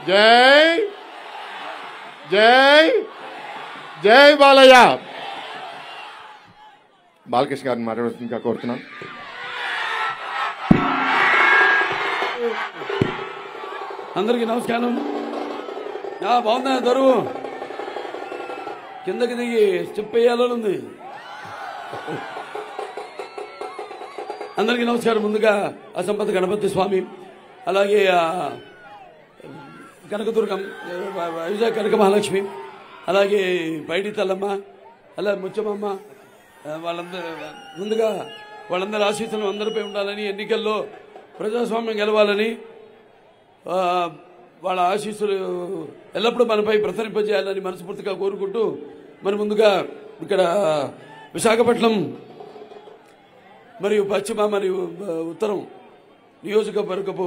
జై జై జై బాలయ్య. బాలకృష్ణ గారిని మాట్లాడుతుందిగా కోరుతున్నాను. అందరికీ నమస్కారం. బాగుందా దొరువు? కిందకి దిగి స్టెప్ వేయాలని ఉంది. అందరికీ నమస్కారం. ముందుగా అసంపత గణపతి స్వామి, అలాగే కనకదుర్గం, విజయ కనక మహాలక్ష్మి, అలాగే పైడి తల్లమ్మ, అలా ముచ్చమమ్మ, ముందుగా వాళ్ళందరి ఆశీస్సులు అందరిపై ఉండాలని, ఎన్నికల్లో ప్రజాస్వామ్యం గెలవాలని, వాళ్ళ ఆశీస్సులు ఎల్లప్పుడూ మనపై ప్రసరింపజేయాలని మనస్ఫూర్తిగా కోరుకుంటూ, మరి ముందుగా ఇక్కడ విశాఖపట్నం మరియు పశ్చిమ మరియు ఉత్తరం నియోజకవర్గపు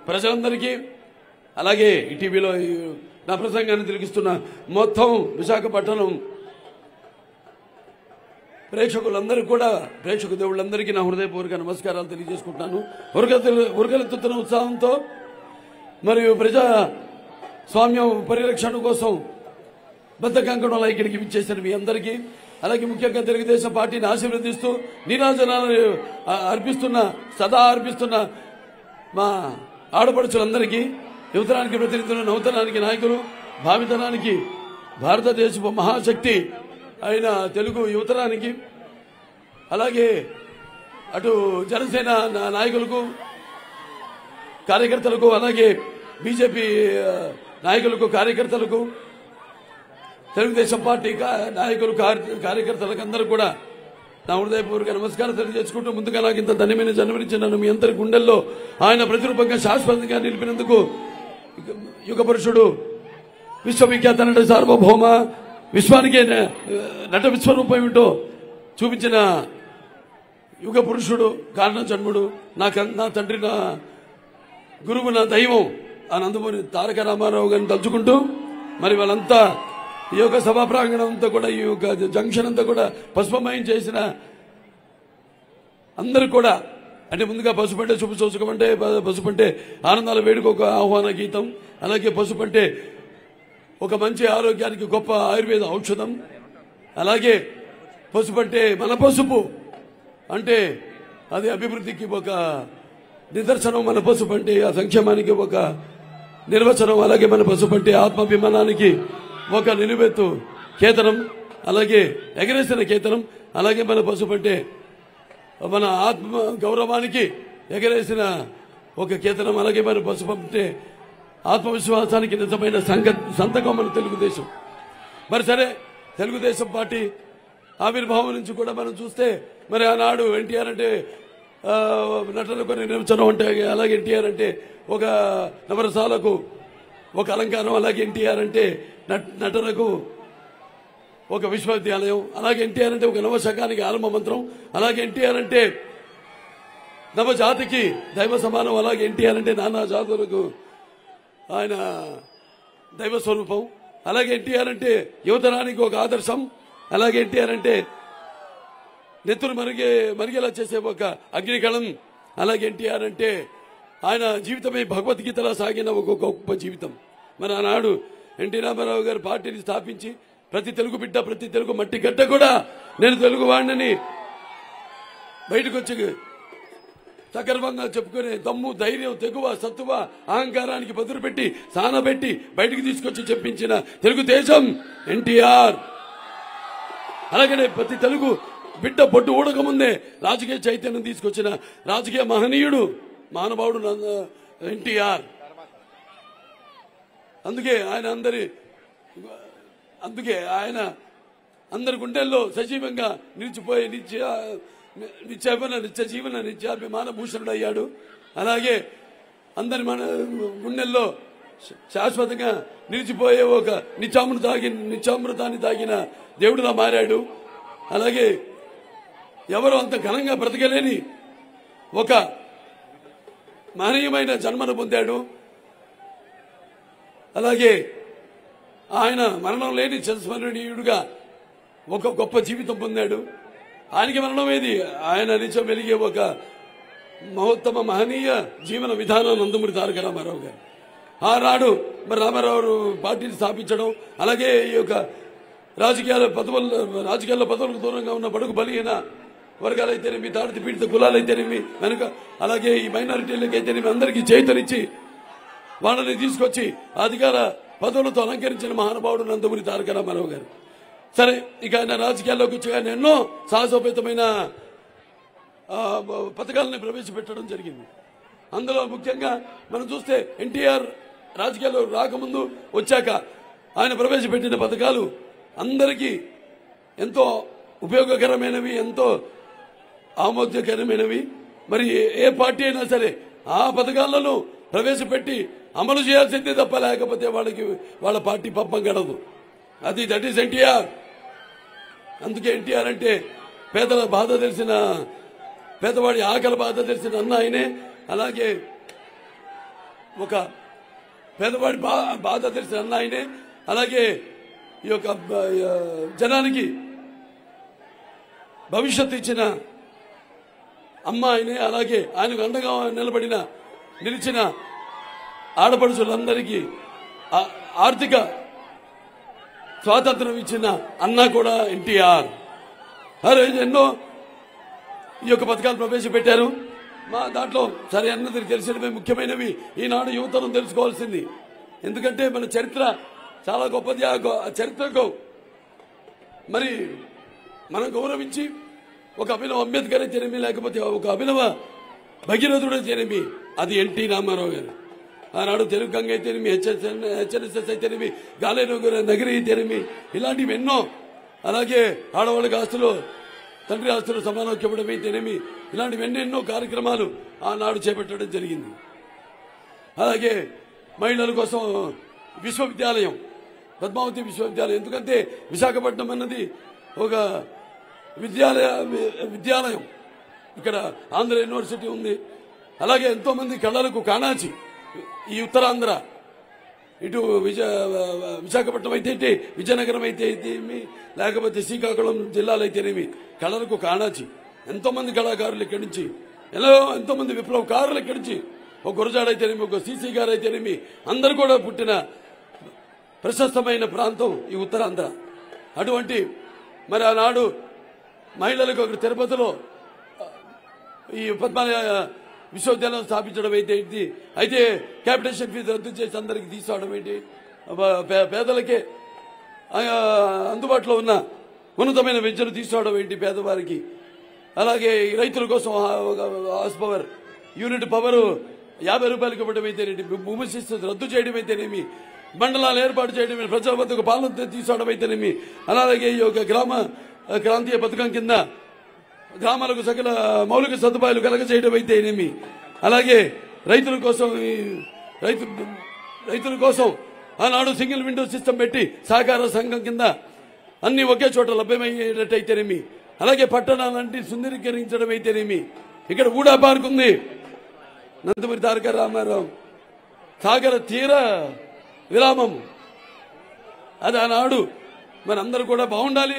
ప్రజలందరికీ, అలాగే ఈ టీవీలో నా ప్రసంగాన్ని తిరిగిస్తున్న మొత్తం విశాఖపట్నం ప్రేక్షకులందరికీ కూడా, ప్రేక్షక దేవుళ్ళందరికీ నా హృదయపూర్వక నమస్కారాలు తెలియజేసుకుంటున్నాను. ఉరకలెత్తుతున్న ఉత్సాహంతో మరియు ప్రజా స్వామ్యం పరిరక్షణ కోసం బద్ధకంకణంలో ఇక్కడికి విచ్చేసిన మీ అందరికీ, అలాగే ముఖ్యంగా తెలుగుదేశం పార్టీని ఆశీర్వదిస్తూ నీరాజనాలు సదా అర్పిస్తున్న మా ఆడపడుచులందరికీ, యువతరానికి ప్రతినిధులు, నూతనానికి నాయకులు, భావితరానికి భారతదేశపు మహాశక్తి అయిన తెలుగు యువతరానికి, అలాగే అటు జనసేన నాయకులకు, కార్యకర్తలకు, అలాగే బీజేపీ నాయకులకు, కార్యకర్తలకు, తెలుగుదేశం పార్టీ నాయకులు, కార్యకర్తలకు అందరూ కూడా నా హృదయపూర్వక నమస్కారం తెలియజేసుకుంటూ, ముందుగా నాకు ఇంత ధన్యమైన జన్మనిచ్చిన మీ అందరి గుండెల్లో ఆయన ప్రతిరూపంగా శాశ్వతంగా నిలిపినందుకు యుగ పురుషుడు, విశ్వవిఖ్యాత నట సార్వభౌమ, విశ్వానికే నట విశ్వరూపం ఏమిటో చూపించిన యుగ పురుషుడు, కారణ జన్ముడు, నా తండ్రి, నా గురువు, నా దైవం ఆ నందమూరి తారక రామారావు గారిని తలుచుకుంటూ, మరి వాళ్ళంతా ఈ యొక్క సభా ప్రాంగణం అంతా కూడా, ఈ యొక్క జంక్షన్ అంతా కూడా పసుపమయం చేసిన అందరూ కూడా, అంటే ముందుగా పసుపంటే శుభ సూచకం, అంటే పసుపంటే ఆనందాల వేడుక ఒక ఆహ్వాన గీతం, అలాగే పసుపంటే ఒక మంచి ఆరోగ్యానికి గొప్ప ఆయుర్వేద ఔషధం, అలాగే పసుపంటే మన పసుపు అంటే అది అభివృద్ధికి ఒక నిదర్శనం, మన పసుపంటే ఆ సంక్షేమానికి ఒక నిర్వచనం, అలాగే మన పసుపంటే ఆత్మాభిమానానికి ఒక నిలువెత్తు కేతనం, అలాగే ఎగరేసిన కేతనం, అలాగే మన పసుపంటే మన ఆత్మ గౌరవానికి ఎగరేసిన ఒక కేతనం, అలాగే మన పసుపంటే ఆత్మవిశ్వాసానికి నిజమైన సంతకం మన తెలుగుదేశం. మరి సరే, తెలుగుదేశం పార్టీ ఆవిర్భావం నుంచి కూడా మనం చూస్తే, మరి ఆనాడు ఎన్టీఆర్ అంటే నటనకు నిర్వచనం అంటే, అలాగే ఎన్టీఆర్ అంటే ఒక నవరసాలకు ఒక అలంకారం, అలాగే ఎన్టీఆర్ అంటే నటనకు ఒక విశ్వవిద్యాలయం, అలాగే ఎన్టీఆర్ అంటే ఒక నవశకానికి ఆరంభ మంత్రం, అలాగే ఎన్టీఆర్ అంటే నవజాతికి దైవ సమానం, అలాగే ఎన్టీఆర్ అంటే నానా జాతులకు ఆయన దైవ స్వరూపం, అలాగే ఎన్టీఆర్ అంటే యువతరానికి ఒక ఆదర్శం, అలాగే ఎన్టీఆర్ అంటే నెత్తురు మరిగేలా చేసే ఒక అగ్నికళం, అలాగే ఎన్టీఆర్ అంటే ఆయన జీవితమే భగవద్గీతలా సాగిన ఒక గొప్ప జీవితం. మరి ఆనాడు ఎన్టీ రామారావు గారు పార్టీని స్థాపించి, ప్రతి తెలుగు బిడ్డ, ప్రతి తెలుగు మట్టి గడ్డ కూడా నేను తెలుగు వాడిని బయటకు వచ్చి సగర్వంగా చెప్పుకునే దమ్ము, ధైర్యం, తెగువ, సత్తువ, అహంకారానికి బదులు పెట్టి సానబెట్టి బయటికి తీసుకొచ్చి చెప్పించిన తెలుగుదేశం ఎన్టీఆర్. అలాగనే ప్రతి తెలుగు బిడ్డ బొడ్డు ఊడకముందే రాజకీయ చైతన్యం తీసుకొచ్చిన రాజకీయ మహనీయుడు, మానవాడు ఎన్టీఆర్. అందుకే ఆయన అందరి గుండెల్లో సజీవంగా నిలిచిపోయి నిత్యాభిమాన భూషణుడు అయ్యాడు. అలాగే అందరి మన గుండెల్లో శాశ్వతంగా నిలిచిపోయే ఒక నిత్యామృతాన్ని తాగిన దేవుడిలా మారాడు. అలాగే ఎవరు అంత ఘనంగా బ్రతకలేని ఒక మహనీయమైన జన్మను పొందాడు. అలాగే ఆయన మరణం లేని చిరస్మరణీయుడుగా ఒక గొప్ప జీవితం పొందాడు. ఆయనకి మరణం ఏది? ఆయన నిత్యం వెలిగే ఒక మహోత్తమ మహనీయ జీవన విధానం నందమూరి తారక రామారావు గారు. ఆనాడు మరి రామారావు పార్టీని స్థాపించడం, అలాగే ఈ యొక్క రాజకీయాల్లో పదవులకు దూరంగా ఉన్న బడుగు బలిగిన వర్గాలైతేనేమి, దాడిత పీడిత కులాలైతేనేమి వెనుక, అలాగే ఈ మైనారిటీలకు అయితేనేమి అందరికీ చేతనిచ్చి వాళ్ళని తీసుకొచ్చి అధికార పదవులతో అలంకరించిన మహానుభావుడు నందమూరి తారక రామారావు గారు. సరే, ఇక ఆయన రాజకీయాల్లోకి వచ్చి ఆయన ఎన్నో సాహసోపేతమైన పథకాలను ప్రవేశపెట్టడం జరిగింది. అందులో ముఖ్యంగా మనం చూస్తే ఎన్టీఆర్ రాజకీయాల్లో రాకముందు వచ్చాక ఆయన ప్రవేశపెట్టిన పథకాలు అందరికీ ఎంతో ఉపయోగకరమైనవి, ఎంతో ఆమోదకరమైనవి. మరి ఏ పార్టీ అయినా సరే ఆ పథకాలను ప్రవేశపెట్టి అమలు చేయాల్సిందే తప్ప, లేకపోతే వాళ్ళ పార్టీ పప్పం గడదు. That is NTR. అందుకే ఎన్టీఆర్ అంటే పేదల బాధ తెలిసిన, పేదవాడి ఆకలి బాధ తెలిసిన అన్న ఆయనే. అలాగే ఒక పేదవాడి బాధ తెలిసిన అన్న ఆయనే. అలాగే ఈ యొక్క జనానికి భవిష్యత్తు ఇచ్చిన అమ్మ ఆయనే. అలాగే ఆయనకు అండగా నిలిచిన ఆడపడుచులందరికీ ఆర్థిక స్వాతంత్రం ఇచ్చిన అన్న కూడా ఎన్టీఆర్. ఎన్నో ఈ యొక్క పథకాలు ప్రవేశపెట్టారు. మా దాంట్లో సరే అన్నది తెలిసినవి ముఖ్యమైనవి ఈనాడు యువతరం తెలుసుకోవాల్సింది. ఎందుకంటే మన చరిత్ర చాలా గొప్పది. ఆ చరిత్రకు మరి మనం గౌరవించి ఒక అభినవ అంబేద్కర్ అయితేనేమి, లేకపోతే ఒక అభినవ భగీరథుడు అయితేనేమి, అది ఎన్టీ రామారావు గారు. ఆనాడు తెలుగు గంగ అయితేనేమి, హెచ్ఎన్ఎస్ఎస్ అయితేనేమి, గాలేరు నగరి అయితేనేమి, ఇలాంటివి ఎన్నో. అలాగే ఆడవాళ్ళకి ఆస్తులు, తండ్రి ఆస్తులు సమానోక్యం ఇవ్వడం అయితేనేమి, ఇలాంటివి ఎన్నెన్నో కార్యక్రమాలు ఆనాడు చేపట్టడం జరిగింది. అలాగే మహిళల కోసం విశ్వవిద్యాలయం, పద్మావతి విశ్వవిద్యాలయం. ఎందుకంటే విశాఖపట్నం అన్నది ఒక విద్యాలయం. ఇక్కడ ఆంధ్ర యూనివర్సిటీ ఉంది. అలాగే ఎంతో మంది కళలకు కాణాచి, ఈ ఉత్తరాంధ్ర ఇటు విశాఖపట్నం అయితే, విజయనగరం అయితే, లేకపోతే శ్రీకాకుళం జిల్లాలు అయితేనేమి కళలకు కాణాచి. ఎంతో మంది కళాకారులు ఇక్కడి నుంచి, ఎంతో మంది విప్లవకారులు ఇక్కడి నుంచి, ఒక గురజాడ అయితేనేమి, ఒక సిసి గారు అయితేనేమి, అందరు కూడా పుట్టిన ప్రశస్తమైన ప్రాంతం ఈ ఉత్తరాంధ్ర. అటువంటి మరి ఆనాడు మహిళలకు ఒక తిరుపతిలో ఈ పద్మాలయ విశ్వవిద్యాలయం స్థాపించడం అయితే క్యాపిటేషన్ ఫీజు రద్దు చేసి అందరికి తీసుకోవడం ఏంటి, పేదలకే అందుబాటులో ఉన్న ఉన్నతమైన విద్యను తీసుకోవడం ఏంటి పేదవారికి. అలాగే రైతుల కోసం హార్స్ పవర్ యూనిట్ పవర్ 50 రూపాయలకి ఇవ్వడం అయితేనేమి, భూమి శిస్తు రద్దు చేయడం అయితేనేమి, మండలాలు ఏర్పాటు చేయడం, ప్రజల వద్దకు పాలన తీసుకోవడం అయితేనేమి, అలాగే ఈ యొక్క గ్రామ క్రాంతీయ పథకం కింద గ్రామాలకు సకల మౌలిక సదుపాయాలు కలగజేయడం అయితేనేమి, అలాగే రైతుల కోసం ఆనాడు సింగిల్ విండో సిస్టమ్ పెట్టి సహకార సంఘం కింద అన్ని ఒకే చోట లభ్యమయ్యేటట్టయితేనేమి, అలాగే పట్టణాలంటే సుందరీకరించడం అయితేనేమి. ఇక్కడ ఊడా పార్క్ ఉంది, నందమూరి తారక రామారావు సాగర తీర విరామం. అది ఆనాడు మనందరూ కూడా బాగుండాలి,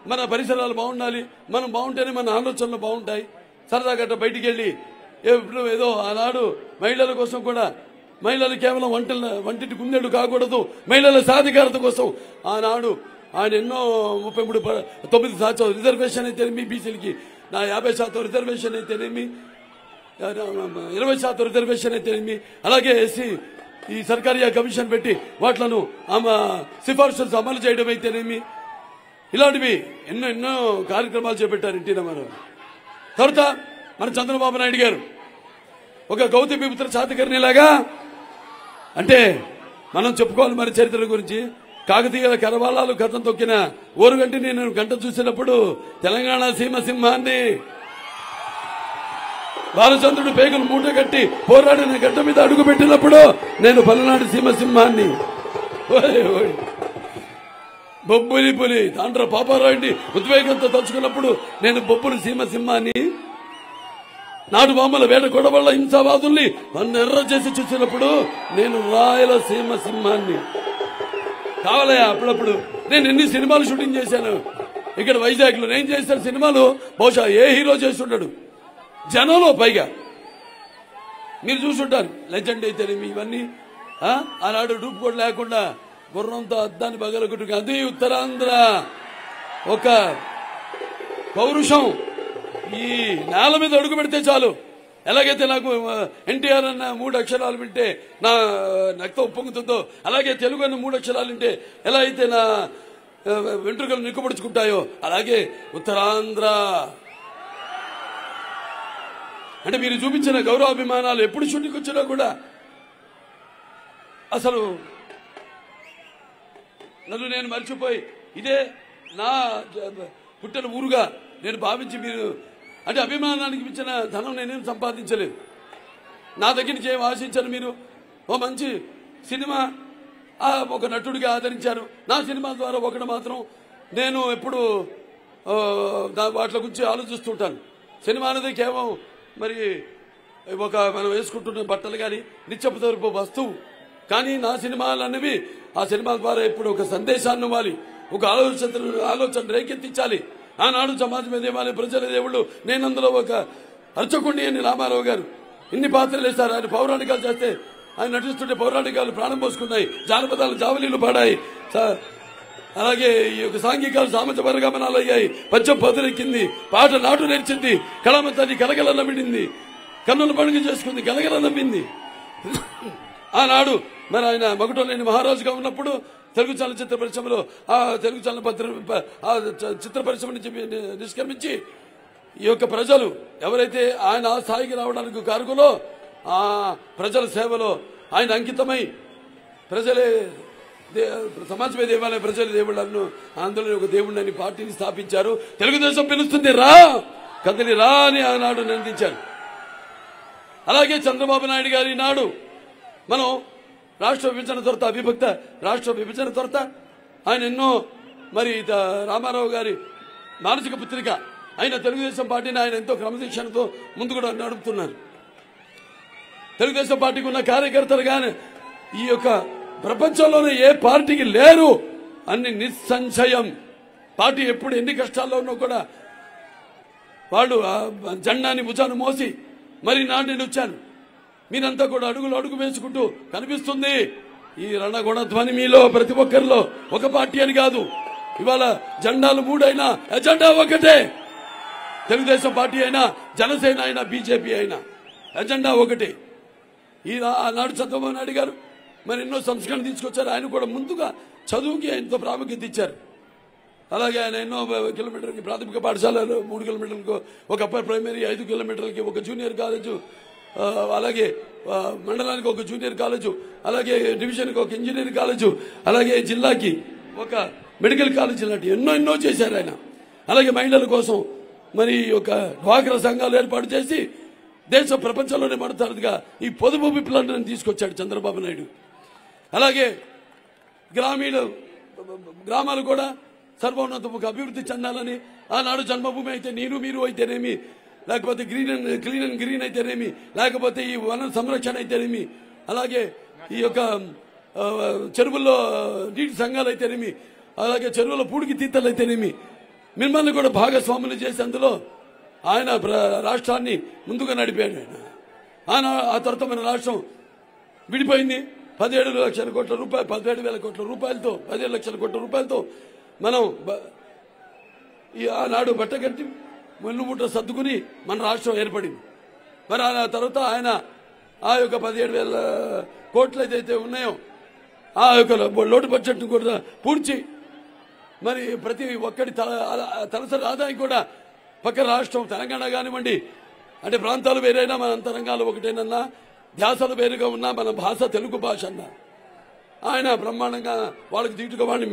మన పరిసరాలు బాగుండాలి, మనం బాగుంటేనే మన ఆలోచనలు బాగుంటాయి. సరదాగా బయటికి వెళ్ళి ఏదో ఆనాడు మహిళల కోసం కూడా, మహిళలు కేవలం వంటింటి కుందేళ్లు కాకూడదు, మహిళల సాధికారత కోసం ఆనాడు ఆయన ఎన్నో 39% రిజర్వేషన్ అయితేనేమి, బీసీలకి 50% రిజర్వేషన్ అయితేనేమి, 20% రిజర్వేషన్ అయితేనేమి, అలాగే ఎస్సీ ఈ సర్కారీ కమిషన్ పెట్టి వాట్లను ఆమె సిఫార్సులు అమలు చేయడం అయితేనేమి, ఇలాంటివి ఎన్నో కార్యక్రమాలు చేపట్టారు ఎన్టీ రామారావు. తర్వాత మన చంద్రబాబు నాయుడు గారు ఒక గౌతమిపుత్ర శాతకర్ణిలాగా, అంటే మనం చెప్పుకోవాలి మన చరిత్ర గురించి. కాకతీయుల కరవాలాలు కథం తొక్కిన ఓరుగంటిని నేను గంట చూసినప్పుడు తెలంగాణ సీమ సింహాన్ని, బాలచంద్రుడు పేగులు మూట కట్టి పోరాడిన గడ్డ మీద అడుగు పెట్టినప్పుడు నేను పల్నాడు సీమ సింహాన్ని, బొబ్బులి పులి తాండ్ర పాపారాయుడిని ఉద్వేగంతో తలుచుకున్నప్పుడు నేను బొబ్బులు సీమ సింహాన్ని, నాటు బామ్మల వేట కొడవళ్ల హింసావాదుల్ని ఎర్ర చేసి చూసినప్పుడు నేను రాయలసీమ సింహాన్ని. కావాలయా అప్పుడప్పుడు నేను ఎన్ని సినిమాలు షూటింగ్ చేశాను ఇక్కడ వైజాగ్ లో. నేను చేసిన సినిమాలు బహుశా ఏ హీరో చేస్తుంటాడు జనంలో. పైగా మీరు చూసుంటారు లెజెండ్ అయితేనేమి, ఇవన్నీ ఆనాడు డూప్ కూడా లేకుండా గుర్రంతో అద్దాన్ని పగలగొట్టుకు అది ఉత్తరాంధ్ర ఒక పౌరుషం. ఈ నేల మీద అడుగు పెడితే చాలు. ఎలాగైతే నాకు ఎన్టీఆర్ అన్న 3 అక్షరాలు వింటే నా రక్తం ఉప్పొంగుతుందో, అలాగే తెలుగు అన్న 3 అక్షరాలు వింటే ఎలా అయితే నా వెంట్రుకలు నిక్కుపడుచుకుంటాయో, అలాగే ఉత్తరాంధ్ర అంటే మీరు చూపించిన గౌరవాభిమానాలు ఎప్పుడు షూటింగ్ వచ్చినా కూడా అసలు నన్ను నేను మర్చిపోయి ఇదే నా పుట్టిన ఊరుగా నేను భావించి, మీరు అంటే అభిమానానికి మించిన ధనం నేనేం సంపాదించలేదు, నా దగ్గర నుంచి ఏం ఆశించాను. మీరు ఓ మంచి సినిమా ఒక నటుడిగా ఆదరించారు. నా సినిమా ద్వారా ఒకటి మాత్రం నేను ఎప్పుడు వాటి గురించి ఆలోచిస్తుంటాను. సినిమా అనేది కేవలం మరి ఒక మనం వేసుకుంటున్న బట్టలు కానీ నిత్యపు తరపు వస్తువు, కానీ నా సినిమాలు అనేవి ఆ సినిమా ద్వారా ఇప్పుడు ఒక సందేశాన్ని ఇవ్వాలి, ఒక ఆలోచన రేకెత్తించాలి. ఆనాడు సమాజమే దేవాలయ ప్రజల దేవుళ్ళు, నేను అందులో ఒక అర్చకుండి అని రామారావు గారు ఇన్ని పాత్రలు వేశారు. ఆయన పౌరాణికాలు చేస్తే ఆయన నటిస్తుంటే పౌరాణికాలు ప్రాణం పోసుకున్నాయి, జానపదాలు జావలీలు పాడాయి, అలాగే ఈ యొక్క సాంఘికాలు సామాజిక వర్గమనాలు అయ్యాయి, పద్యం పదులెక్కింది, పాట నాటు నేర్చింది, కళామతాన్ని కలగల నవ్వింది, కన్నుల పండుగ చేసుకుంది, కలగల నవ్వింది. ఆనాడు మరి ఆయన మగుటలేని మహారాజుగా ఉన్నప్పుడు తెలుగు చలనచిత్ర పరిశ్రమలో ఆ తెలుగు చిత్ర పరిశ్రమ నుంచి నిష్క్రమించి ఈ యొక్క ప్రజలు ఎవరైతే ఆయన ఆ స్థాయికి రావడానికి కారకులో ఆ ప్రజల సేవలో ఆయన అంకితమై ప్రజలే సమాజమే దేవాలయ ప్రజల దేవుళ్ళను అందులో ఒక దేవుడిని పార్టీని స్థాపించారు. తెలుగుదేశం పిలుస్తుంది రా కదిలి రా అని ఆనాడు నిందించారు. అలాగే చంద్రబాబు నాయుడు గారి నాడు మనం రాష్ట్ర విభజన తొరత అవిభక్త రాష్ట్ర విభజన తొరత ఆయన ఎన్నో మరి రామారావు గారి మానసిక పుత్రిక ఆయన తెలుగుదేశం పార్టీని ఆయన ఎంతో క్రమశిక్షణతో ముందు కూడా నడుపుతున్నారు. తెలుగుదేశం పార్టీకి ఉన్న కార్యకర్తలు కానీ ఈ యొక్క ప్రపంచంలోనే ఏ పార్టీకి లేరు అన్ని నిస్సంశయం. పార్టీ ఎప్పుడు ఎన్ని కష్టాల్లో ఉన్నా కూడా వాళ్ళు జెండాని భుజాన్ని మోసి మరి నాటి వచ్చాను. మీరంతా కూడా అడుగులు అడుగు వేసుకుంటూ కనిపిస్తుంది ఈ రణగుణధ్వని మీలో ప్రతి ఒక్కరిలో. ఒక పార్టీ అని కాదు, ఇవాళ జెండాలు 3 అయినా ఎజెండా ఒకటే. తెలుగుదేశం పార్టీ అయినా జనసేన అయినా బీజేపీ అయినా ఎజెండా ఒకటే. ఆనాడు చంద్రబాబు నాయుడు గారు మరి ఎన్నో సంస్కరణ తీసుకొచ్చారు. ఆయన కూడా ముందుగా చదువుకి ఎంతో ప్రాముఖ్యత ఇచ్చారు. అలాగే ఆయన ఎన్నో కిలోమీటర్కి ప్రాథమిక పాఠశాలలు 3 కిలోమీటర్లకు ఒక అప్పర్ ప్రైమరీ, 5 కిలోమీటర్లకి ఒక జూనియర్ కాలేజు, అలాగే మండలానికి ఒక జూనియర్ కాలేజు, అలాగే డివిజన్కి ఒక ఇంజనీరింగ్ కాలేజు, అలాగే జిల్లాకి ఒక మెడికల్ కాలేజీ లాంటి ఎన్నో చేశారు ఆయన. అలాగే మహిళల కోసం మరి ఒక డ్వాక్రా సంఘాలు ఏర్పాటు చేసి దేశ ప్రపంచంలోనే మొదటిసారిగా ఈ పొదుపు విప్లవాన్ని తీసుకొచ్చాడు చంద్రబాబు నాయుడు. అలాగే గ్రామాలు కూడా సర్వోన్నతముగా అభివృద్ధి చెందాలని ఆనాడు జన్మభూమి అయితే మీరు అయితేనేమి, లేకపోతే క్లీన్ అండ్ గ్రీన్ అయితేనేమి, లేకపోతే ఈ వన సంరక్షణ అయితేనేమి, అలాగే ఈ యొక్క చెరువుల్లో నీటి సంఘాలు అయితేనేమి, అలాగే చెరువుల పూడికి తీర్థాలు అయితేనేమి, మిమ్మల్ని కూడా భాగస్వాములు చేసి అందులో ఆయన రాష్ట్రాన్ని ముందుగా నడిపాడు. ఆయన ఆ తర్వాత మన రాష్ట్రం విడిపోయింది. 17 లక్షల కోట్ల రూపాయలు 17,000 కోట్ల రూపాయలతో 17 లక్షల కోట్ల రూపాయలతో మనం ఆనాడు బట్టగట్టి మున్నుముట్ట సర్దుకుని మన రాష్ట్రం ఏర్పడింది. మరి ఆ తర్వాత ఆయన ఆ యొక్క 17,000 కోట్లు ఏదైతే ఉన్నాయో ఆ యొక్క లోటు బడ్జెట్ కూడా పూడ్చి మరి ప్రతి ఒక్కటి తలసరి ఆదాయం కూడా పక్క రాష్ట్రం తెలంగాణ కానివ్వండి, అంటే ప్రాంతాలు వేరైనా మన అంతరంగాలు ఒకటేనన్నా, ధ్యాసలు వేరుగా ఉన్నా మన భాష తెలుగు భాష అన్నా ఆయన బ్రహ్మాండంగా వాళ్ళకి దీటుగా వాళ్ళని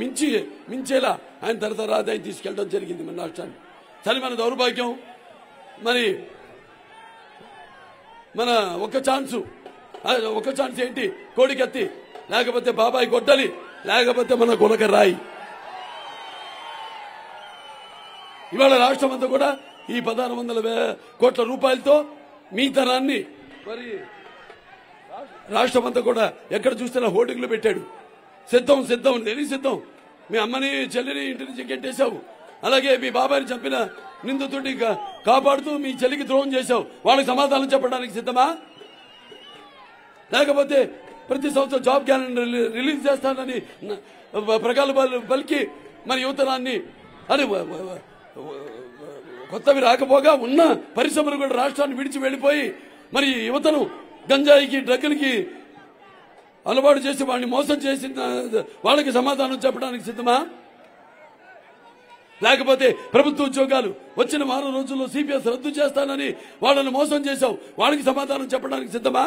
మించేలా ఆయన తరతర ఆదాయం తీసుకెళ్ళడం జరిగింది మన రాష్ట్రాన్ని. సరే, మన దౌర్భాగ్యం మరి మన ఒక ఛాన్స్ ఏంటి? కోడికత్తి, లేకపోతే బాబాయ్ గొడ్డలి, లేకపోతే మన గులక రాయి. ఇవాళ రాష్ట్రం అంతా కూడా ఈ 1,600 కోట్ల రూపాయలతో మీ తరాన్ని మరి రాష్ట్రం అంతా కూడా ఎక్కడ చూస్తున్నా హోర్డింగ్లు పెట్టాడు. సిద్ధం దేనికి సిద్ధం? మీ అమ్మని చెల్లిని ఇంటి నుంచి గెట్టేశావు, అలాగే మీ బాబాయిని చంపిన నిందితుడిని కాపాడుతూ మీ చెల్లికి ద్రోహం చేశావు. వాళ్ళకి సమాధానం చెప్పడానికి సిద్ధమా? లేకపోతే ప్రతి సంవత్సరం జాబ్ క్యాలెండర్ రిలీజ్ చేస్తానని ప్రగల్భాలు పలికి మరి యువతరాన్ని అని కొత్తవి రాకపోగా ఉన్న పరిశ్రమలు కూడా రాష్ట్రాన్ని విడిచి వెళ్లిపోయి మరి యువతను గంజాయికి డ్రగ్గులకి అలవాటు చేసి వాడిని మోసం చేసిన వాళ్ళకి సమాధానం చెప్పడానికి సిద్ధమా? లేకపోతే ప్రభుత్వ ఉద్యోగాలు వచ్చిన వారం రోజుల్లో సిపిఎస్ రద్దు చేస్తానని వాళ్ళని మోసం చేశావు, వాళ్ళకి సమాధానం చెప్పడానికి సిద్ధమా?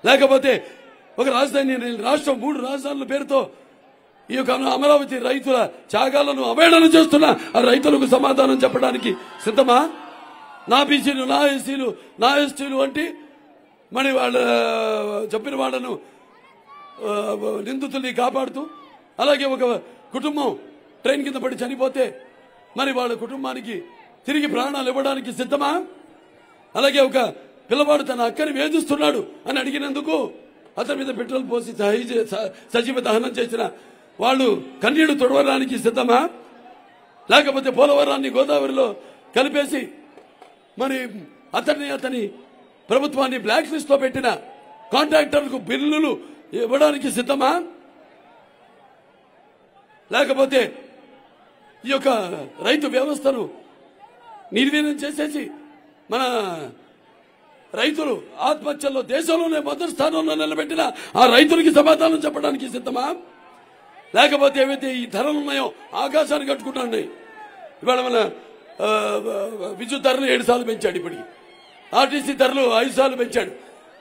లేకపోతే ఒక రాజధాని రాష్ట్రం 3 రాజధానుల పేరుతో ఈ యొక్క అమరావతి రైతుల త్యాగాలను అవహేళన చేస్తున్న ఆ రైతులకు సమాధానం చెప్పడానికి సిద్ధమా? నా బీసీలు, నా ఎస్సీలు, నా ఎస్టీలు అంటే మరి వాళ్ళ చెప్పిన వాళ్ళను నిందితుల్ని కాపాడుతూ, అలాగే ఒక కుటుంబం ట్రైన్ కింద పడి చనిపోతే మరి వాళ్ళ కుటుంబానికి తిరిగి ప్రాణాలు ఇవ్వడానికి సిద్ధమా? అలాగే ఒక పిల్లవాడు తన అక్కని వేధిస్తున్నాడు అని అడిగినందుకు అతని మీద పెట్రోల్ పోసి సజీవ దహనం చేసిన వాళ్ళు కన్నీళ్లు తొడవడానికి సిద్ధమా? లేకపోతే పోలవరాన్ని గోదావరిలో కలిపేసి మరి అతని ప్రభుత్వాన్ని బ్లాక్ లిస్ట్ లో పెట్టిన కాంట్రాక్టర్లకు బిల్లులు ఇవ్వడానికి సిద్ధమా? లేకపోతే ఈ యొక్క రైతు వ్యవస్థను నిర్వీర్యం చేసేసి మన రైతులు ఆత్మహత్యల్లో దేశంలోనే మొదటి స్థానంలో నిలబెట్టిన ఆ రైతులకి సమాధానం చెప్పడానికి సిద్ధమా? లేకపోతే ఏవైతే ఈ ధరలు ఉన్నాయో ఆకాశాన్ని కట్టుకుంటున్నాయి. ఇవాళ మన విద్యుత్ ధరలు 7 సార్లు పెంచాడు, ఇప్పటికి ఆర్టీసీ ధరలు 5 సార్లు పెంచాడు.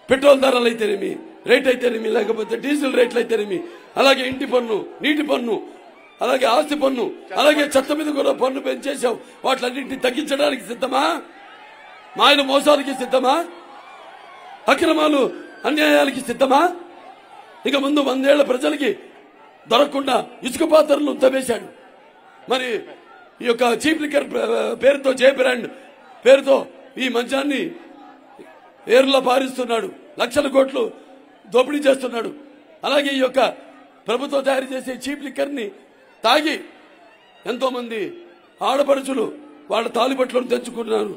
పెట్రోల్ ధరలు అయితేనేమి, రేట్ అయితేనేమి, లేకపోతే డీజిల్ రేట్లు అయితేనేమి, అలాగే ఇంటి పన్ను, నీటి పన్ను, అలాగే ఆస్తి పన్ను, అలాగే చెత్త మీద కూడా పన్ను పెంచేశావు. వాటిలన్నింటినీ తగ్గించడానికి సిద్ధమా? మాయల మోసాలకి సిద్ధమా? అక్రమాలు అన్యాయాలకి సిద్ధమా? ఇక ముందు 100 ఏళ్ల ప్రజలకి దొరకకుండా ఇసుక పాత్రలను తవ్వేశాడు. మరి ఈ యొక్క చీప్ లిక్కర్ పేరుతో, జే బ్రాండ్ పేరుతో ఈ మద్యాన్ని ఏరులో పారిస్తున్నాడు, లక్షల కోట్లు దోపిడీ చేస్తున్నాడు. అలాగే ఈ యొక్క ప్రభుత్వం తయారు చేసే చీప్ లిక్కర్ ని తాగి ఎంతో మంది ఆడపడుచులు వాళ్ళ తాలిబట్లను తెచ్చుకున్నారు.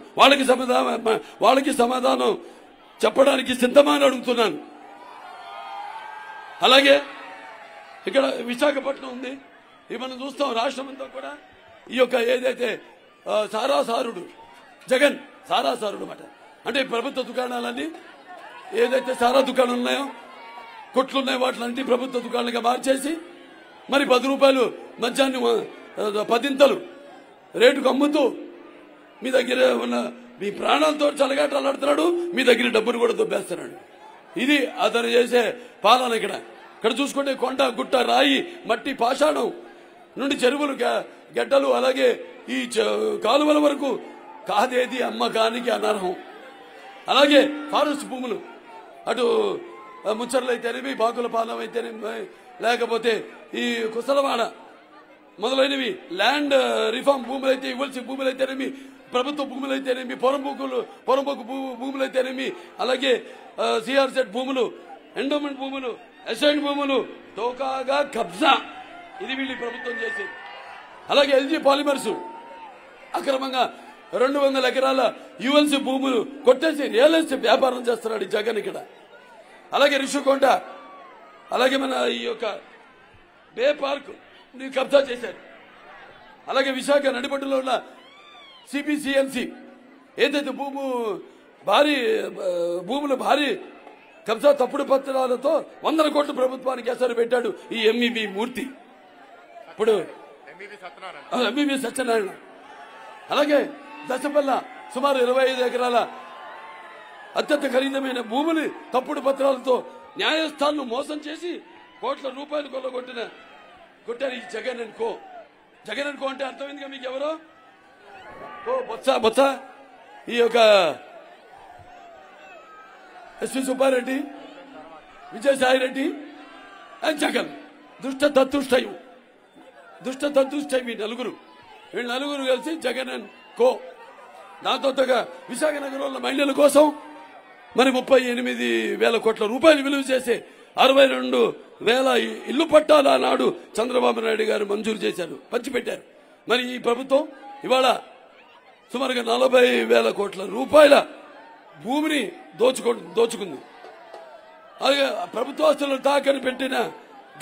వాళ్ళకి సమాధానం చెప్పడానికి సిద్ధమా అని అడుగుతున్నాను. అలాగే ఇక్కడ విశాఖపట్నం ఉంది, ఇది మనం చూస్తాం. రాష్ట్రం అంతా కూడా ఈ యొక్క ఏదైతే సారాసారుడు జగన్ సారాసారుడు మాట అంటే ప్రభుత్వ దుకాణాలన్నీ ఏదైతే సారా దుకాణాలు ఉన్నాయో, కొట్లున్నాయో వాటిలన్నీ ప్రభుత్వ దుకాణాలుగా మార్చేసి మరి 10 రూపాయలు మద్యాన్ని 10 రేటుకు అమ్ముతూ మీ దగ్గర ఉన్న మీ ప్రాణాలతో చలగాటలు ఆడుతున్నాడు, మీ దగ్గర డబ్బును కూడా దొబ్బేస్తున్నాడు. ఇది అతను చేసే పాలన. ఇక్కడ చూసుకుంటే కొండ, గుట్ట, రాయి, మట్టి, పాషాణం నుండి చెరువులు, గడ్డలు, అలాగే ఈ కాలువల వరకు కాదేది అమ్మకానికి అనర్హం. అలాగే ఫారెస్ట్ భూములు, అటు ముచ్చర్లు అయితేనేమి, బాకుల పాలెం అయితేనేమి, లేకపోతే ఈ కుసలవాడ మొదలైనవి ల్యాండ్ రిఫార్మ్ భూములు అయితే ఇవ్వాల్సిన భూములు అయితేనేమి, ప్రభుత్వ భూములు అయితేనేమి, పొరంబొక్కు భూములు అయితేనేమి, అలాగే సిఆర్సెట్ భూములు, ఎండోమెంట్ భూములు, అసైన్ భూములు తోకాగా కబ్జా, ఇది వీళ్ళు ప్రభుత్వం చేసేది. అలాగే ఎల్జీ పాలిమర్స్ అక్రమంగా 200 ఎకరాల యుఎల్సి భూములు కొట్టేసి రియల్ ఎస్టేట్ వ్యాపారం చేస్తున్నాడు జగన్ ఇక్కడ. అలాగే రిషికొండ, అలాగే మన ఈ యొక్క బే పార్క్ కబ్జా చేశారు. అలాగే విశాఖ నడిబొడ్డులో ఉన్న సిబిసిఎంసి ఏదైతే భూములు భారీ కబ్జా తప్పుడు పత్రాలతో 100 కోట్ల ప్రభుత్వానికి ఎసరు పెట్టాడు ఈ ఎంఈవి మూర్తి, ఇప్పుడు ఎంఈవి సత్యనారాయణ. అలాగే దశపల్ల సుమారు 25 ఎకరాల అత్యంత ఖరీదమైన భూములు తప్పుడు పత్రాలతో న్యాయస్థానం మోసం చేసి కోట్ల రూపాయలు కొట్టారు ఈ Jagan and co. Jagan and co అంటే అర్థమైందిగా మీకు ఎవరో? బొత్స ఈ యొక్క ఎస్వి సుబ్బారెడ్డి, విజయసాయిరెడ్డి అండ్ జగన్ దుష్ట తత్తుష్టయి వీళ్ళు నలుగురు కలిసి జగన్ అండ్ కో. దాంతో విశాఖ నగరంలో మహిళల కోసం మరి 38,000 కోట్ల రూపాయలు విలువ చేసే 62,000 ఇల్లు పట్టాలు ఆనాడు చంద్రబాబు నాయుడు గారు మంజూరు చేశారు, పంచిపెట్టారు. మరి ఈ ప్రభుత్వం ఇవాళ సుమారుగా 40,000 కోట్ల రూపాయల భూమిని దోచుకుంది. అలాగే ప్రభుత్వాస్తులను తాకని పెట్టిన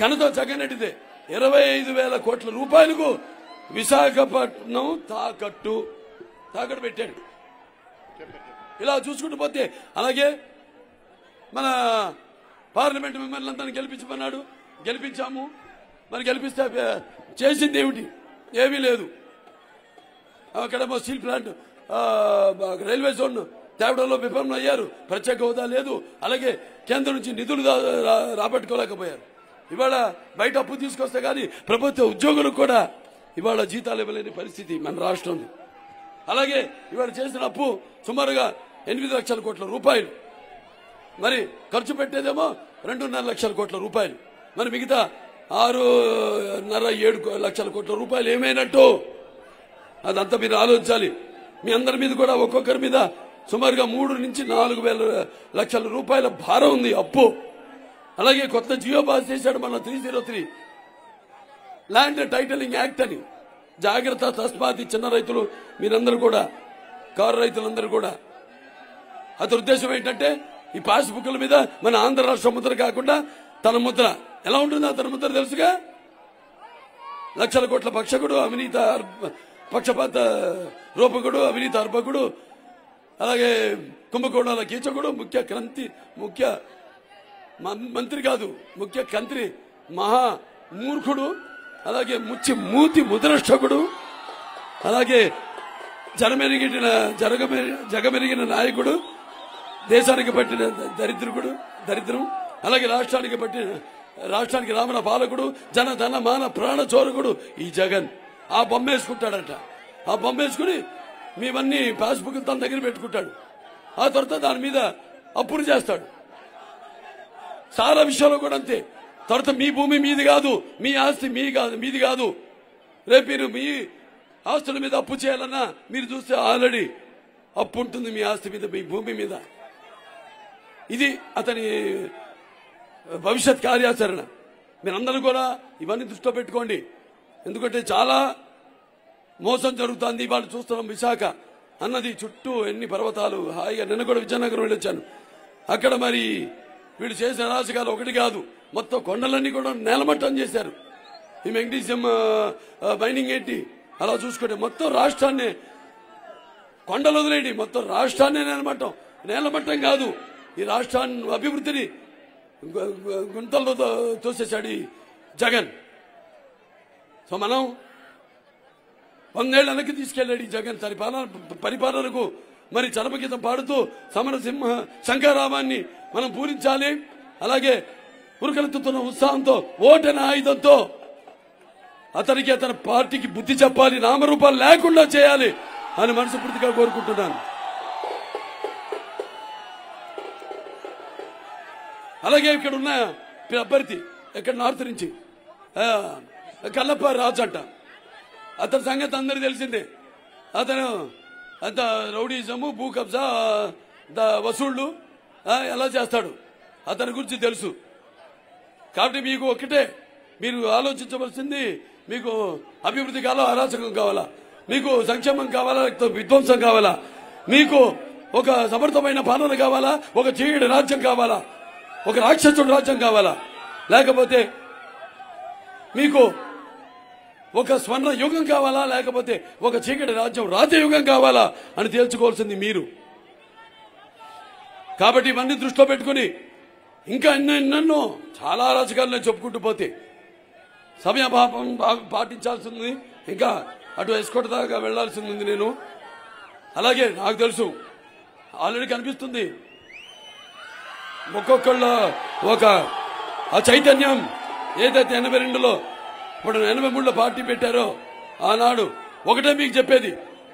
ఘనత జగన్ రెడ్డిదే. 25,000 కోట్ల రూపాయలకు విశాఖపట్నం తాకట్టు పెట్టాడు. ఇలా చూసుకుంటూ పోతే అలాగే మన పార్లమెంట్ మెంబర్లందరినీ గెలిపించమన్నాడు, గెలిపించాము. మరి గెలిపిస్తే చేసింది ఏమిటి? ఏమీ లేదు. అక్కడేమో స్టీల్ ప్లాంట్, రైల్వే జోన్ తేవడంలో విఫలం అయ్యారు. ప్రత్యేక హోదా లేదు. అలాగే కేంద్రం నుంచి నిధులు రాబట్టుకోలేకపోయారు. ఇవాళ బయట అప్పు తీసుకొస్తే కానీ ప్రభుత్వ ఉద్యోగులకు కూడా ఇవాళ జీతాలు ఇవ్వలేని పరిస్థితి మన రాష్ట్రంలో. అలాగే ఇవాళ చేసిన అప్పు సుమారుగా 8 లక్షల కోట్ల రూపాయలు. మరి ఖర్చు పెట్టేదేమో 2.5 లక్షల కోట్ల రూపాయలు. మరి మిగతా 6.5-7 లక్షల కోట్ల రూపాయలు ఏమైనట్టు? అదంతా మీరు ఆలోచించాలి. మీ అందరి మీద కూడా ఒక్కొక్కరి మీద సుమారుగా 3 నుంచి 4 లక్షల రూపాయల భారం ఉంది అప్పు. అలాగే కొత్త జియో పాస్ చేశాడు మన 303 ల్యాండ్ టైటిలింగ్ యాక్ట్ అని. జాగ్రత్త, తస్మాత్. చిన్న రైతులు మీరందరూ కూడా, కారు రైతులందరూ కూడా, అతని ఉద్దేశం ఏంటంటే ఈ పాస్ బుక్ల మీద మన ఆంధ్ర రాష్ట్ర ముద్ర కాకుండా తన ముద్ర ఎలా ఉంటుందో అతని ముద్ర తెలుసుగా. లక్షల కోట్ల పక్షకుడు, అవినీత పక్షపాత రూపకుడు, అవినీత అర్పకుడు, అలాగే కుంభకోణాల కీచకుడు, ముఖ్య మంత్రి కాదు, ముఖ్య కంత్రి, మహా మూర్ఖుడు, అలాగే మూతి ముద్రష్టకుడు, అలాగే జగమెరిగిన నాయకుడు, దేశానికి పట్టిన దరిద్రం, అలాగే రాష్ట్రానికి రామణ పాలకుడు, జనధన మాన ప్రాణ చోరకుడు ఈ జగన్. ఆ బొమ్మ వేసుకుంటాడట. ఆ బొమ్మ వేసుకుని మేమన్నీ పాస్బుక్ తన దగ్గర పెట్టుకుంటాడు. ఆ తర్వాత దాని మీద అప్పులు చేస్తాడు. చాలా విషయాల్లో కూడా అంతే. తర్వాత మీ భూమి మీది కాదు, మీ ఆస్తి మీది కాదు. రేపు మీరు మీ ఆస్తుల మీద అప్పు చేయాలన్నా మీరు చూస్తే ఆల్రెడీ అప్పు ఉంటుంది మీ ఆస్తి మీద, మీ భూమి మీద. ఇది అతని భవిష్యత్ కార్యాచరణ. మీరందరూ కూడా ఇవన్నీ దృష్టిలో పెట్టుకోండి. ఎందుకంటే చాలా మోసం జరుగుతుంది. వాళ్ళు చూస్తున్నాం విశాఖ అన్నది చుట్టూ ఎన్ని పర్వతాలు. హాయిగా నిన్న కూడా విజయనగరం వెళ్ళొచ్చాను. అక్కడ మరి వీళ్ళు చేసిన అరాచకాలు ఒకటి కాదు, మొత్తం కొండలన్నీ కూడా నేలమట్టం చేశారు. ఈ మెగ్నీషియం మైనింగ్ ఏంటి అలా చూసుకుంటే మొత్తం రాష్ట్రాన్ని కొండలు వదిలేయండి, మొత్తం రాష్ట్రాన్ని నేలమట్టం కాదు. ఈ రాష్ట్రాన్ని అభివృద్ధిని గుంతల్లో తోసేశాడు ఈ జగన్. సో మనం 100 ఏళ్ల వెనక్కి తీసుకెళ్లాడు ఈ జగన్ తన పరిపాలనకు. మరి చరమగీతం పాడుతూ సమరసింహ శంకరామాన్ని మనం పూరించాలి. అలాగే ఉరకలెత్తుతున్న ఉత్సాహంతో, ఓటన ఆయుధంతో అతనికి, అతని పార్టీకి బుద్ధి చెప్పాలి, నామరూపాలు లేకుండా చేయాలి అని మనస్ఫూర్తిగా కోరుకుంటున్నాను. అలాగే ఇక్కడ ఉన్న అభ్యర్థి ఇక్కడ నార్త్ నుంచి కల్లప్ప రాజు అంట. అతని సంగతి అందరికీ తెలిసిందే. అతను అంత రౌడీజము, భూ కబ్జా, వసూళ్లు ఎలా చేస్తాడు అతని గురించి తెలుసు. కాబట్టి మీకు ఒకటే మీరు ఆలోచించవలసింది, మీకు అభివృద్ధి కావాలా, అరాచకం కావాలా, మీకు సంక్షేమం కావాలా, లేకపోతే విధ్వంసం కావాలా, మీకు ఒక సమర్థమైన పాలన కావాలా, ఒక చీకటి రాజ్యం కావాలా, ఒక రాక్షసుడు రాజ్యం కావాలా, లేకపోతే మీకు ఒక స్వర్ణ యుగం కావాలా, లేకపోతే ఒక చీకటి రాజ్యం రాజయుగం కావాలా అని తేల్చుకోవాల్సింది మీరు. కాబట్టి ఇవన్నీ దృష్టిలో పెట్టుకుని ఇంకా ఎన్నెన్నో చాలా రాజకీయాలను చెప్పుకుంటూ పోతే సమయపాపం పాటించాల్సింది. ఇంకా అటు ఎస్కోట్ దాకా వెళ్లాల్సింది ఉంది నేను. అలాగే నాకు తెలుసు, ఆల్రెడీ కనిపిస్తుంది ఒక్కొక్కళ్ళ ఒక ఆ చైతన్యం ఏదైతే 82లో ఇప్పుడు 83లో పార్టీ పెట్టారో ఆనాడు ఒకటే మీకు చెప్పేది.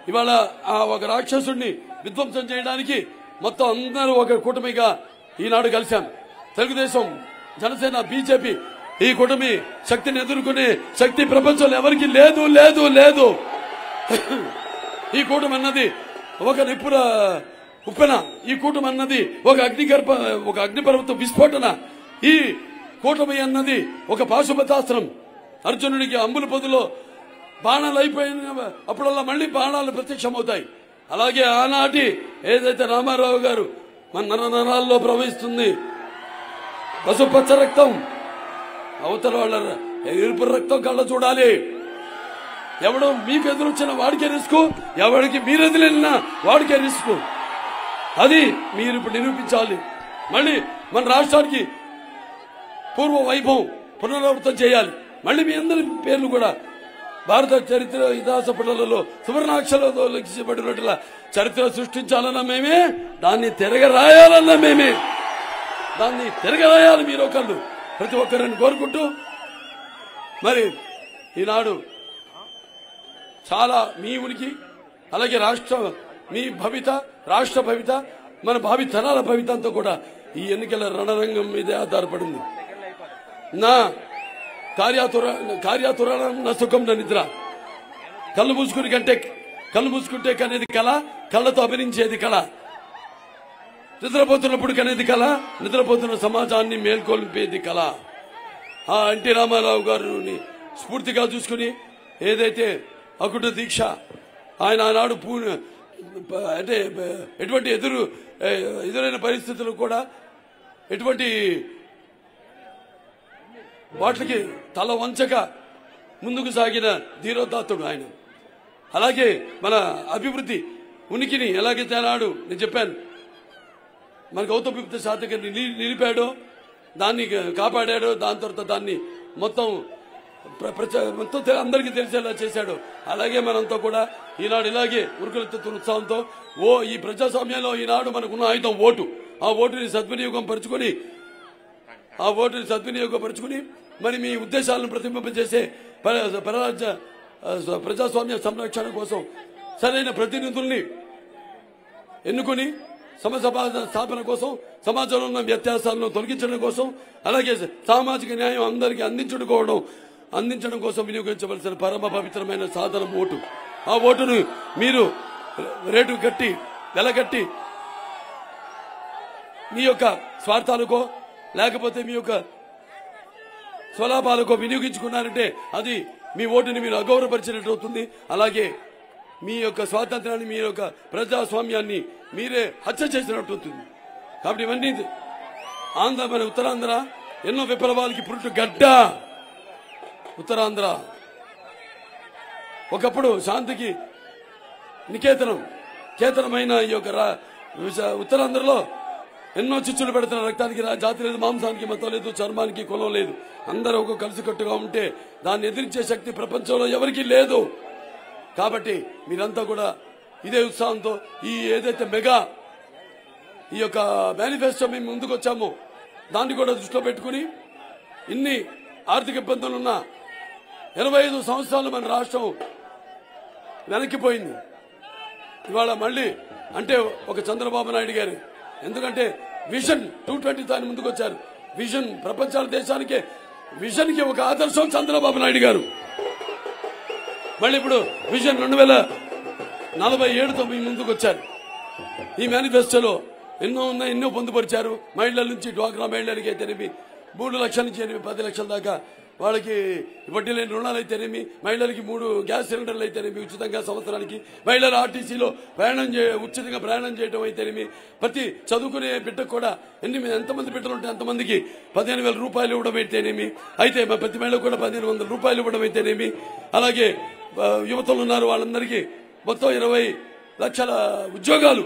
ఇవాళ ఆ ఒక రాక్షసుడిని విధ్వంసం చేయడానికి మొత్తం అందరూ ఒక కూటమిగా ఈనాడు కలిశాం. తెలుగుదేశం, జనసేన, బీజేపీ ఈ కూటమి శక్తిని ఎదుర్కొనే శక్తి ప్రపంచంలో ఎవరికి లేదు లేదు లేదు. ఈ కూటమి అన్నది ఒక నిప్పుల ఉప్పెన. ఈ కూటమి అన్నది ఒక అగ్నిపర్వత విస్ఫోటన. ఈ కూటమి అన్నది ఒక పాశుపతాస్త్రం. అర్జునుడికి అంబుల పొదిలో బాణాలు అయిపోయిన అప్పుడల్లా మళ్లీ బాణాలు ప్రత్యక్షమవుతాయి. అలాగే ఆనాటి ఏదైతే రామారావు గారు మన నరాల్లో ప్రవహిస్తుంది పసుపచ్చ రక్తం, అవతల వాళ్ళ ఎరుపు రక్తం కళ్ళ చూడాలి. ఎవడో మీకు ఎదురొచ్చిన వాడికే రిస్క్, ఎవరికి మీరు ఎదురెళ్ళినా వాడికే రిస్క్. అది మీరు ఇప్పుడు నిరూపించాలి. మళ్ళీ మన రాష్ట్రానికి పూర్వ వైభవం పునరావృతం చేయాలి. మళ్ళీ మీ అందరి పేర్లు కూడా భారత చరిత్ర ఇతిహాస పుటలలో సువర్ణాక్షరాలతో లిఖించబడినట్ల చరిత్ర సృష్టించాలన్నా మేమే, దాన్ని తిరగరాయాలన్నా మేమే, దాన్ని తిరగరాయాలి మీరు ఒకళ్ళు ప్రతి ఒక్కరిని కోరుకుంటూ, మరి ఈనాడు చాలా మీ ఉనికి, అలాగే రాష్ట్ర మీ భవిత, రాష్ట్ర భవిత, మన భావి తరాల భవిత అంతా కూడా ఈ ఎన్నికల రణరంగం మీదే ఆధారపడింది. నా కార్యాతుర నా సుఖం నా నిద్ర. కళ్ళు మూసుకుంటే కనేది కళ, కళ్ళతో అభినయించేది కళ. నిద్రపోతున్నప్పుడు కనేది కళ, నిద్రపోతున్న సమాజాన్ని మేల్కొల్పేది కళ. ఆ ఎన్టీ రామారావు గారిని స్ఫూర్తిగా చూసుకుని ఏదైతే అకుట దీక్ష ఆయన ఆనాడు అంటే ఎటువంటి ఎదురైన పరిస్థితులు కూడా ఎటువంటి వాటికి తల వంచక ముందుకు సాగిన ధీరోదాత్తుడు ఆయన. అలాగే మన అభివృద్ధి ఉనికిని ఎలాగైతే ఆనాడు నేను చెప్పాను మన గౌతమ బుద్ధ శాతకర్ని నిలిపాడో, దాన్ని కాపాడాడో, దాని తర్వాత దాన్ని మొత్తం అందరికీ తెలిసేలా చేశాడు. అలాగే మనంతా కూడా ఈనాడు ఇలాగే ఉరుకులెత్తుతున్న ఉత్సాహంతో ఈ ప్రజాస్వామ్యంలో ఈనాడు మనకున్న ఆయుధం ఓటు. ఆ ఓటుని సద్వినియోగం పరుచుకుని మరి మీ ఉద్దేశాలను ప్రతిబింబించేసే ప్రజాస్వామ్య సంరక్షణ కోసం సరైన ప్రతినిధుల్ని ఎన్నుకొని స్థాపన కోసం, సమాజంలో ఉన్న వ్యత్యాసాలను తొలగించడం కోసం, అలాగే సామాజిక న్యాయం అందరికీ అందించడం కోసం వినియోగించవలసిన పరమ పవిత్రమైన సాధనం ఓటు. ఆ ఓటును మీరు రేటు కట్టి వెలగట్టి మీ యొక్క స్వార్థాలకో లేకపోతే మీ యొక్క స్వలాభాలకో వినియోగించుకున్నారంటే అది మీ ఓటుని మీరు అగౌరవపరిచినట్టు అవుతుంది. అలాగే మీ యొక్క స్వాతంత్రాన్ని, మీ యొక్క ప్రజాస్వామ్యాన్ని మీరే హత్య చేసినట్టు అవుతుంది. కాబట్టి ఇవన్నీ మన ఉత్తరాంధ్ర ఎన్నో విప్లవాలకి పురుటు గడ్డ. ఉత్తరాంధ్ర ఒకప్పుడు శాంతికి కేతనమైన ఈ యొక్క ఉత్తరాంధ్రలో ఎన్నో చిచ్చులు పెడుతున్న రక్తానికి జాతి లేదు, మాంసానికి మతం లేదు, చర్మానికి కులం లేదు. అందరూ ఒక కలిసికట్టుగా ఉంటే దాన్ని ఎదిరించే శక్తి ప్రపంచంలో ఎవరికీ లేదు. కాబట్టి మీరంతా కూడా ఇదే ఉత్సాహంతో ఏదైతే మెగా ఈ యొక్క మేనిఫెస్టో మేము ముందుకు వచ్చామో దాన్ని కూడా దృష్టిలో పెట్టుకుని ఇన్ని ఆర్థిక ఇబ్బందులున్న 25 సంవత్సరాలు మన రాష్ట్రం వెనక్కిపోయింది. ఇవాళ మళ్ళీ అంటే ఒక చంద్రబాబు నాయుడు గారు, ఎందుకంటే విజన్ 220 ఆయన ముందుకు వచ్చారు. విజన్ ప్రపంచాల దేశానికే విజన్ కి ఒక ఆదర్శం చంద్రబాబు నాయుడు గారు. మళ్ళీ ఇప్పుడు విజన్ 2047తో మీ ముందుకు వచ్చారు. ఈ మేనిఫెస్టోలో ఎన్నో పొందుపరిచారు. మహిళల నుంచి డ్వాక్రా మహిళలకి అయితేనేమి 3 లక్షల నుంచి 10 లక్షల దాకా వాళ్ళకి వడ్డీ లేని రుణాలు అయితేనేమి, మహిళలకి 3 గ్యాస్ సిలిండర్లు అయితేనేమి ఉచితంగా సంవత్సరానికి, మహిళలు ఆర్టీసీలో ఉచితంగా ప్రయాణం చేయడం అయితేనేమి, ప్రతి చదువుకునే బిడ్డకు కూడా ఎంతమంది బిడ్డలు ఉంటే అంతమందికి 15,000 రూపాయలు ఇవ్వడం అయితేనేమి, అయితే ప్రతి మహిళకు కూడా 1,500 రూపాయలు ఇవ్వడం అయితేనేమి, అలాగే యువతలు ఉన్నారు వాళ్ళందరికీ మొత్తం 20 లక్షల ఉద్యోగాలు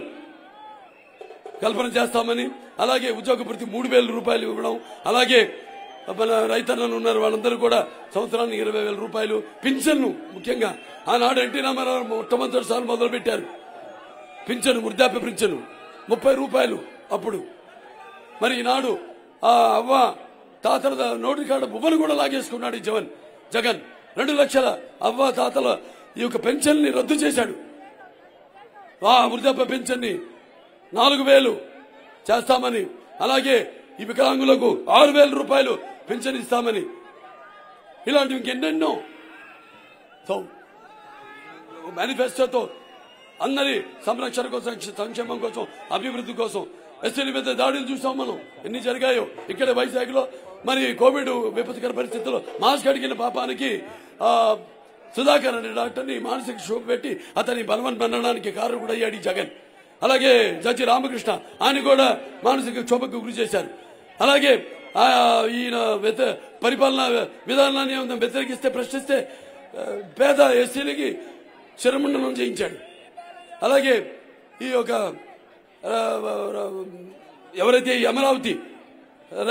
కల్పన చేస్తామని, అలాగే ఉద్యోగ ప్రతి 3,000 రూపాయలు ఇవ్వడం, అలాగే మన రైతన్నలు ఉన్నారు వాళ్ళందరూ కూడా సంవత్సరానికి 20,000 రూపాయలు పింఛన్ను. ముఖ్యంగా ఆనాడు ఎన్టీ రామారావు మొట్టమొదటిసారి మొదలు పెట్టారు పింఛను, వృద్ధాప్య పింఛను 30 రూపాయలు అప్పుడు. మరి ఈనాడు ఆ అవ్వ తాతల నోటి కాడ బువ్వను కూడా లాగేసుకున్నాడు ఈ జగన్. 2 లక్షల అవ్వ తాతల ఈ యొక్క పెన్షన్ ని రద్దు చేశాడు. ఆ వృద్ధాప్య పెన్షన్ ని 4,000 చేస్తామని, అలాగే ఈ వికలాంగులకు 6,000 రూపాయలు పెన్షన్ ఇస్తామని, ఇలాంటివి ఇంకెన్నెన్నో మేనిఫెస్టోతో అందరి సంరక్షణ కోసం, సంక్షేమం కోసం, అభివృద్ధి కోసం. ఎస్టీల మీద దాడులు చూసాం మనం ఎన్ని జరిగాయో. ఇక్కడ వైజాగ్లో మరి కోవిడ్ విపత్కర పరిస్థితుల్లో మాస్క్ అడిగిన పాపానికి సుధాకర్ అనే డాక్టర్ని మానసిక క్షోభ పెట్టి అతని బలవన్మరణానికి కారకుడు అయ్యాడు ఈ జగన్. అలాగే జడ్జి రామకృష్ణ ఆయన కూడా మానసిక క్షోభకు గురి చేశారు. అలాగే ఈయన పరిపాలన విధానాన్ని వ్యతిరేకిస్తే ప్రశ్నిస్తే పేద ఎస్సీలకి శిరమండనం చేయించాడు. అలాగే ఈ యొక్క ఎవరైతే ఈ అమరావతి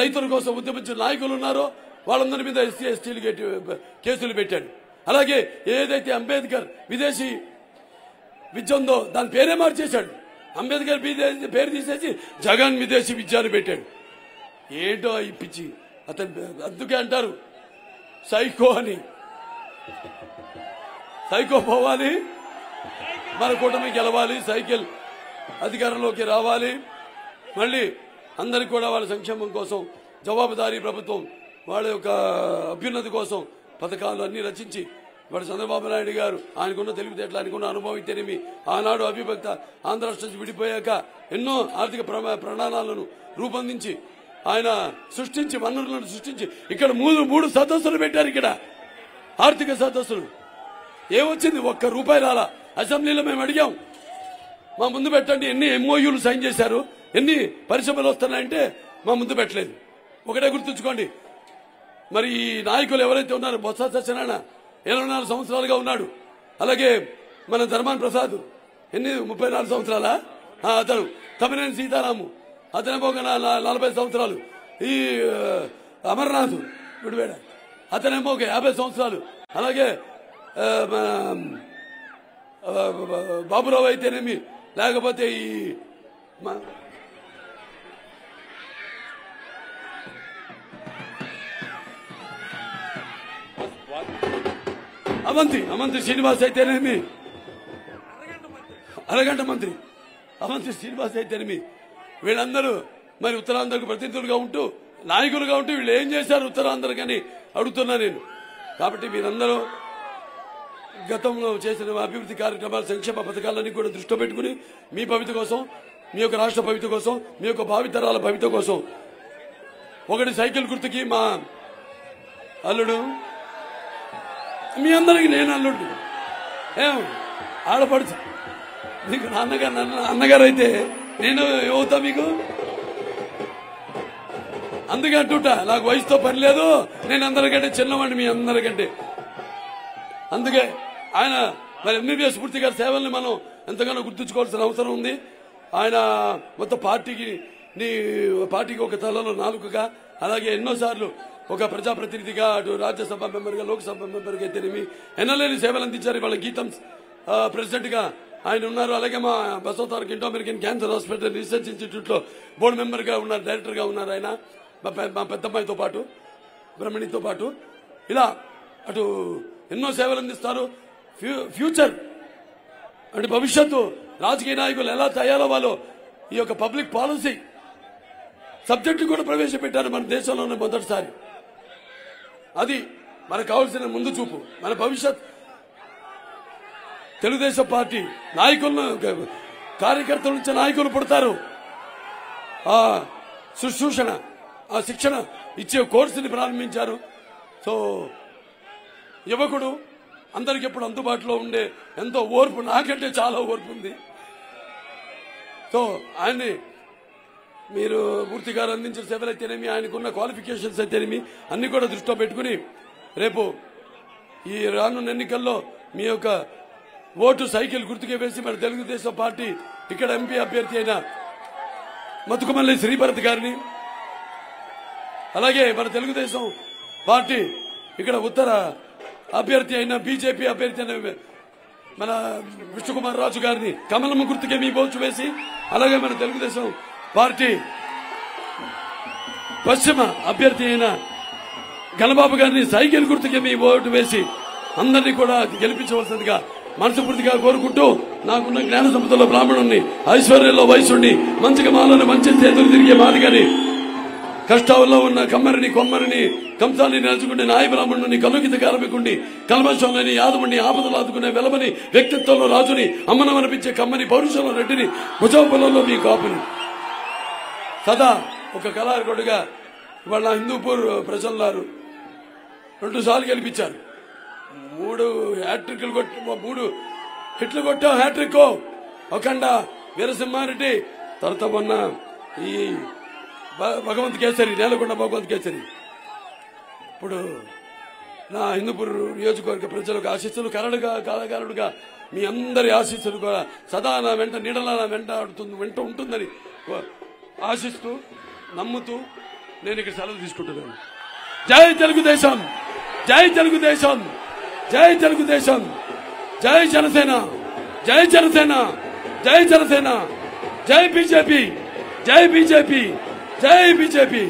రైతుల కోసం ఉద్యమించిన నాయకులు ఉన్నారో వాళ్ళందరి మీద ఎస్సీ ఎస్టీలు కేసులు పెట్టాడు. అలాగే ఏదైతే అంబేద్కర్ విదేశీ విద్య ఉందో దాని పేరే మార్చేశాడు. అంబేద్కర్ పేరు తీసేసి జగన్ విదేశీ విద్యను పెట్టాడు. ఏంటో ఇప్పించి అతను అందుకే అంటారు సైకో అని. సైకో పోవాలి, మన కూటమి గెలవాలి, సైకిల్ అధికారంలోకి రావాలి, మళ్ళీ అందరికి కూడా వాళ్ళ సంక్షేమం కోసం జవాబుదారీ ప్రభుత్వం వాళ్ళ యొక్క అభ్యున్నతి కోసం పథకాలు అన్ని రచించి వాడు చంద్రబాబు నాయుడు గారు ఆయనకున్న తెలివితేటలు ఆయనకున్న అనుభవం తెలివి ఆనాడు అవిభక్త ఆంధ్ర రాష్ట్రం విడిపోయాక ఎన్నో ఆర్థిక ప్రణాళాలను రూపొందించి ఆయన సృష్టించి వనరులను సృష్టించి ఇక్కడ మూడు సదస్సులు పెట్టారు. ఇక్కడ ఆర్థిక సదస్సులు ఏమొచ్చింది? ₹1 రాలా. అసెంబ్లీలో మేము అడిగాం మా ముందు పెట్టండి. ఎన్ని ఎంఓయూలు సైన్ చేశారు, ఎన్ని పరిశ్రమలు వస్తున్నాయంటే మా ముందు పెట్టలేదు. ఒకటే గుర్తుంచుకోండి, మరి ఈ నాయకులు ఎవరైతే ఉన్నారో బొత్స సత్యనారాయణ 24 సంవత్సరాలుగా ఉన్నాడు. అలాగే మన ధర్మాన్ ప్రసాద్ 34 సంవత్సరాలా, అతను తమ్మినేని సీతారాము అతనేమో 40 సంవత్సరాలు. ఈ అమర్నాథ్ విడివేడ అతనేమో 50 సంవత్సరాలు. అలాగే బాబురావు అయితేనేమి, లేకపోతే ఈ అవంతి శ్రీనివాస్ అయితేనేమి, అరగంట మంత్రి అవంతి శ్రీనివాస్ అయితేనేమి, వీళ్ళందరూ మరి ఉత్తరాంధ్రకు ప్రతినిధులుగా ఉంటూ నాయకులుగా ఉంటూ వీళ్ళు ఏం చేశారు ఉత్తరాంధ్రకని అడుగుతున్నా నేను. కాబట్టి మీరందరూ గతంలో చేసిన అభివృద్ధి కార్యక్రమాల సంక్షేమ పథకాలన్నీ కూడా దృష్టిలో పెట్టుకుని మీ భవిత కోసం, మీ యొక్క రాష్ట్ర భవిత కోసం, మీ యొక్క భావితరాల భవిత కోసం ఒకటి సైకిల్ గుర్తుకి మా అల్లుడు, మీ అందరికి నేను అల్లుడు, ఏం ఆడపడుచు, మీకు అన్నగారు అయితే నేను ఏమవుతా మీకు? అందుకే అంటుంటా నాకు వయసుతో పని లేదు, నేను అందరికంటే చిన్నవాడిని మీ అందరికంటే. అందుకే ఆయన మరి ఎంబీబీఎస్ స్ఫూర్తి గారి సేవల్ని మనం ఎంతగానో గుర్తుంచుకోవాల్సిన అవసరం ఉంది. ఆయన మొత్తం పార్టీకి ఒక తలలో నాలుకగా, అలాగే ఎన్నోసార్లు ఒక ప్రజాప్రతినిధిగా, అటు రాజ్యసభ మెంబర్గా, లోక్సభ మెంబర్గా అయితేనేమి ఎన్నలేని సేవలు అందించారు. వాళ్ళ గీతం ప్రెసిడెంట్ గా ఆయన ఉన్నారు. అలాగే మా Basavatarak Indo American cancer hospital research institute లో బోర్డు మెంబర్ గా ఉన్నారు, డైరెక్టర్ గా ఉన్నారు. ఆయన మా పెద్దమ్మాయితో పాటు, బ్రహ్మణితో పాటు ఇలా అటు ఎన్నో సేవలు అందిస్తారు. ఫ్యూచర్ అంటే భవిష్యత్తు రాజకీయ నాయకులు ఎలా తయారవ్వాలో ఈ యొక్క పబ్లిక్ పాలసీ సబ్జెక్టు కూడా ప్రవేశపెట్టారు మన దేశంలోనే మొదటిసారి. అది మనకు కావాల్సిన ముందు చూపు. మన భవిష్యత్ తెలుగుదేశం పార్టీ నాయకులను, కార్యకర్తల నుంచి నాయకులు పుడతారు. ఆ శుశ్రూషణ, ఆ శిక్షణ ఇచ్చే కోర్సుని ప్రారంభించారు. సో యువకుడు అందరికి ఎప్పుడు అందుబాటులో ఉండే ఎంతో ఓర్పు, నాకంటే చాలా ఓర్పు ఉంది. సో ఆయన్ని మీరు మూర్తి గారు అందించిన సేవలు అయితేనేమి, ఆయనకున్న క్వాలిఫికేషన్స్ అయితేనేమి అన్ని కూడా దృష్టిలో పెట్టుకుని రేపు ఈ రానున్న ఎన్నికల్లో మీ యొక్క ఓటు సైకిల్ గుర్తుకే వేసి మన తెలుగుదేశం పార్టీ ఇక్కడ ఎంపీ అభ్యర్థి అయిన మతుకుమల్లి శ్రీభరత్ గారిని, అలాగే మన తెలుగుదేశం పార్టీ ఇక్కడ ఉత్తర అభ్యర్థి అయిన బీజేపీ అభ్యర్థి అయిన మన విష్ణుకుమార్ రాజు గారిని కమలమ్మ గుర్తుకే మీ ఓటు వేసి, అలాగే మన తెలుగుదేశం పార్టీ పశ్చిమ అభ్యర్థి అయిన గణబాబు గారిని సైకిల్ గుర్తుకే మీ ఓటు వేసి అందరినీ కూడా గెలిపించవలసిందిగా మనస్ఫూర్తిగా కోరుకుంటూ, నాకున్న జ్ఞాన సంపదలో బ్రాహ్మణుణ్ణి, ఐశ్వర్యంలో వయసుని, మంచిగా మాలని మంచి చేతులు తిరిగే మాదిగని, కష్టాల్లో ఉన్న కమ్మరిని కొమ్మరిని కంసాన్ని నలుచుకునే నాయ బ్రాహ్మణుని, కలుగిత కార్మికుడిని, కల్మషంలోని యాదవుని, ఆపదలు ఆదుకునే వెలమని, వ్యక్తిత్వంలో రాజుని, అమ్మనం అనిపించే కమ్మని, పౌరుషంలో రెడ్డిని, భుజాపలలో మీ కాపుని, సదా ఒక కళాకారుడిగా ఇవాళ హిందూపూర్ ప్రజలున్నారు 2 సార్లు గెలిపించారు. 3 హ్యాట్రిక్లు కొట్టి 3 హిట్లు కొట్టావు. హ్యాట్రిక్ అఖండ వీరసింహారెడ్డి తర్వాత మొన్న ఈ భగవంత్ కేసరి, నేలకొండ భగవంత్ కేసరి. ఇప్పుడు నా హిందూపూర్ నియోజకవర్గ ప్రజలకు ఆశీస్సులు, కళాకారుడుగా మీ అందరి ఆశీస్సులు కూడా సదా నా వెంట, నీడలా నా వెంట ఉంటుందని ఆశిస్తూ, నమ్ముతూ నేను ఇక్కడ సెలవు తీసుకుంటున్నాను. జై తెలుగుదేశం, జై తెలుగుదేశం, జై తెలుగుదేశం, జై జనసేన, జై జనసేన, జై జనసేన, జై బీజేపీ, జై బీజేపీ, జై బీజేపీ.